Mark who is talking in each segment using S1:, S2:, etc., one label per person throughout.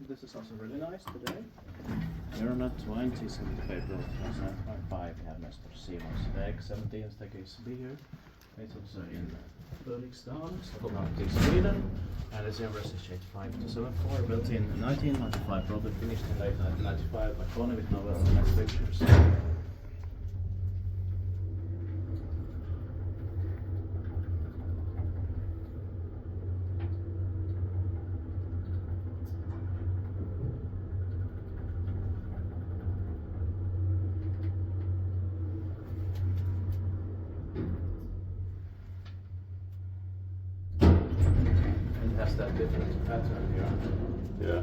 S1: This is also really nice today. We're on a 27th February 2005. We have Mäster Simons väg 17 staircase B here. It's also in Frösunda, Solna, Sweden. And it's in Resistance 5274, built in 1995, probably finished in late 1995 by Kone with novel and nice pictures. Has that different pattern here.
S2: Yeah.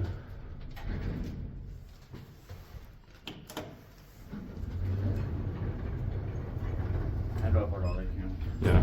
S1: And overall, like,
S2: Yeah.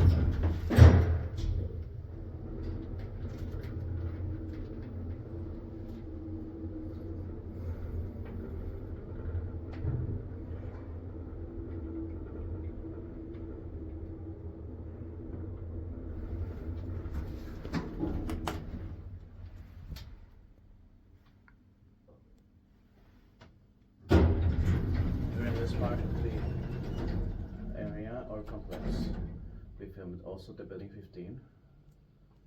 S1: During this part of the area or complex, we filmed also the building 15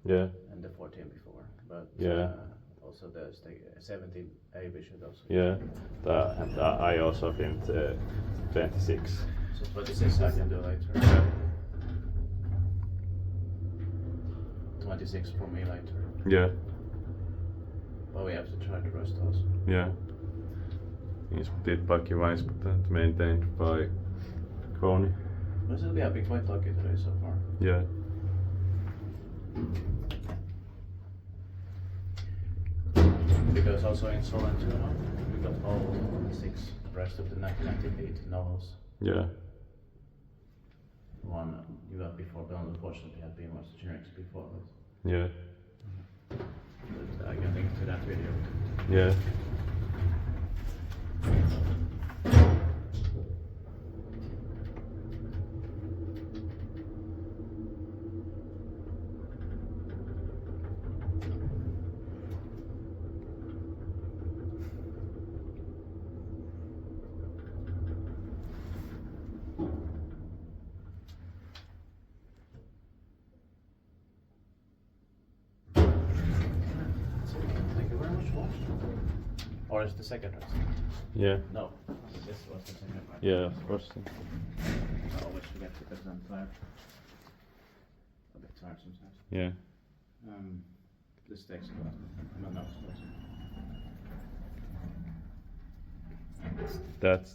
S2: Yeah.
S1: and the 14 before, but
S2: Yeah.
S1: also the 17A we should also.
S2: Yeah. And I also filmed 26.
S1: So 26 I can do later.
S2: Yeah.
S1: 26 for me later.
S2: Yeah.
S1: But we have to try the rest also.
S2: Yeah. Inspected by Kivines, but maintained by Kone.
S1: But we have been quite lucky today so far.
S2: Yeah.
S1: Because also in Solna we got all 6 rest of the 1998 novels.
S2: Yeah.
S1: One you got before, but unfortunately had been much generics before.
S2: Yeah.
S1: But I can link to that video.
S2: Yeah.
S1: Thank you very much. Or is the second rest?
S2: Yeah.
S1: No, this was the second part.
S2: Yeah, of course.
S1: I always forget because I'm tired. A bit tired sometimes.
S2: Yeah.
S1: This takes a lot. My nose.
S2: That's